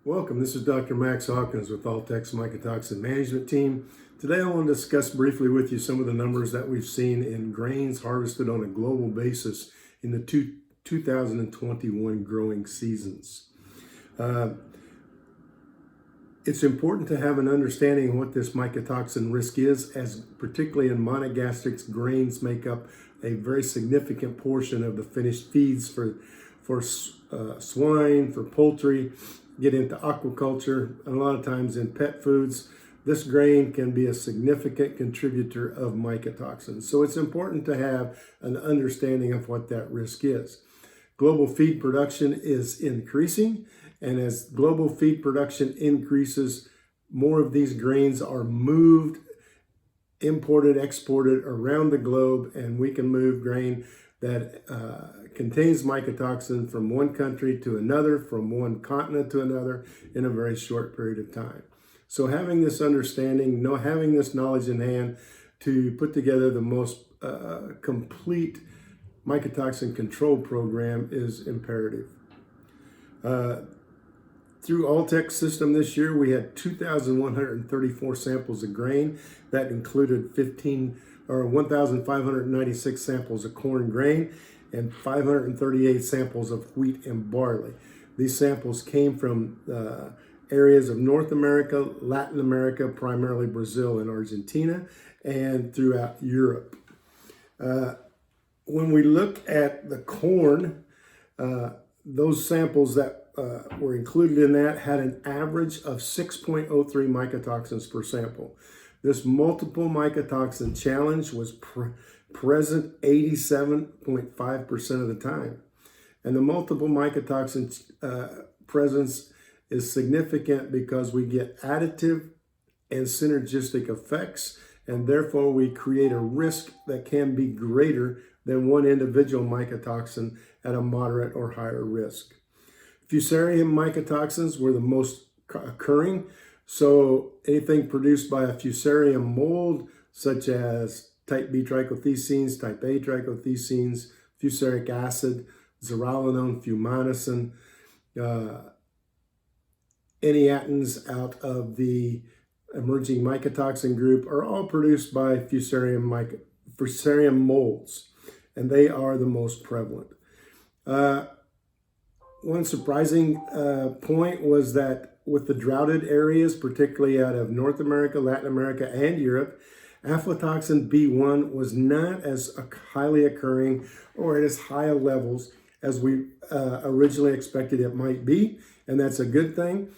Welcome, this is Dr. Max Hawkins with Altex Mycotoxin Management Team. Today I want to discuss briefly with you some of the numbers that we've seen in grains harvested on a global basis in the 2021 growing seasons. It's important to have an understanding of what this mycotoxin risk is, as particularly in monogastrics, grains make up a very significant portion of the finished feeds for swine, for poultry, get into aquaculture, and a lot of times in pet foods. This grain can be a significant contributor of mycotoxins. So it's important to have an understanding of what that risk is. Global feed production is increasing, and as global feed production increases, more of these grains are moved, imported, exported around the globe, and we can move grain that contains mycotoxin from one country to another, from one continent to another in a very short period of time. So having this understanding, having this knowledge in hand to put together the most complete mycotoxin control program is imperative. Through Altex System this year, we had 2,134 samples of grain. That included 1,596 samples of corn grain and 538 samples of wheat and barley. These samples came from areas of North America, Latin America, primarily Brazil and Argentina, and throughout Europe. When we look at the corn, those samples that were included in that had an average of 6.03 mycotoxins per sample. This multiple mycotoxin challenge was present 87.5% of the time. And the multiple mycotoxin presence is significant because we get additive and synergistic effects, and therefore we create a risk that can be greater than one individual mycotoxin at a moderate or higher risk. Fusarium mycotoxins were the most occurring. So anything produced by a fusarium mold, such as type B trichothecenes, type A trichothecenes, fusaric acid, zearalenone, fumonisin, eniatins out of the emerging mycotoxin group are all produced by fusarium molds, and they are the most prevalent. One surprising point was that with the droughted areas, particularly out of North America, Latin America, and Europe, aflatoxin B1 was not as highly occurring or at as high levels as we originally expected it might be, and that's a good thing.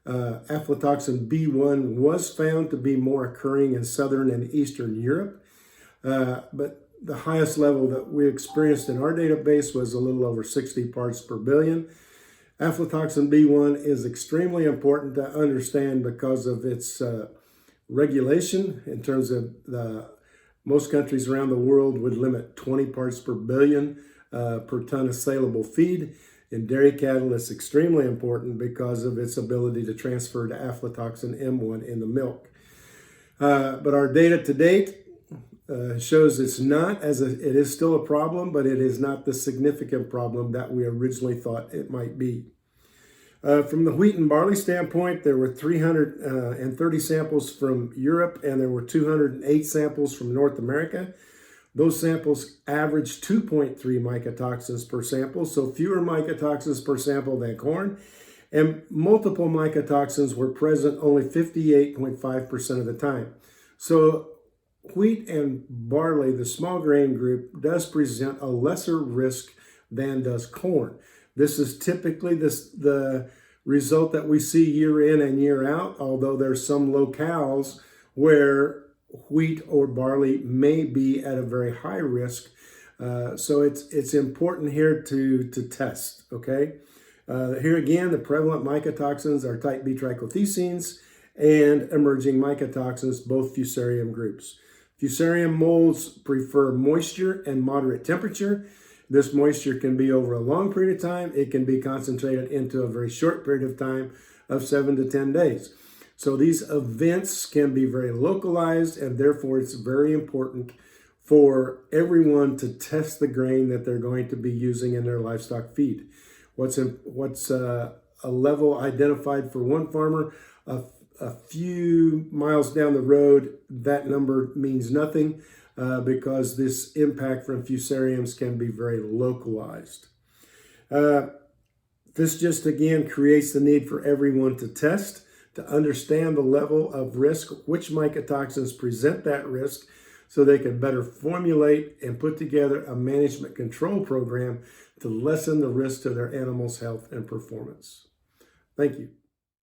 Aflatoxin B1 was found to be more occurring in Southern and Eastern Europe, but the highest level that we experienced in our database was a little over 60 parts per billion. Aflatoxin B1 is extremely important to understand because of its regulation in terms of most countries around the world would limit 20 parts per billion per ton of saleable feed. In dairy cattle, it's extremely important because of its ability to transfer to aflatoxin M1 in the milk. But our data to date shows it's not, it is still a problem, but it is not the significant problem that we originally thought it might be. From the wheat and barley standpoint, there were 330 samples from Europe and there were 208 samples from North America. Those samples averaged 2.3 mycotoxins per sample, so fewer mycotoxins per sample than corn, and multiple mycotoxins were present only 58.5% of the time. So wheat and barley, the small grain group, does present a lesser risk than does corn. This is typically the result that we see year in and year out, although there's some locales where wheat or barley may be at a very high risk. So it's important here to test, okay? Here again, the prevalent mycotoxins are type B trichothecenes and emerging mycotoxins, both fusarium groups. Fusarium molds prefer moisture and moderate temperature. This moisture can be over a long period of time. It can be concentrated into a very short period of time of 7 to 10 days. So these events can be very localized, and therefore it's very important for everyone to test the grain that they're going to be using in their livestock feed. What's a level identified for one farmer. A few miles down the road, that number means nothing because this impact from fusariums can be very localized. This just again creates the need for everyone to test, to understand the level of risk, which mycotoxins present that risk, so they can better formulate and put together a management control program to lessen the risk to their animals' health and performance. Thank you.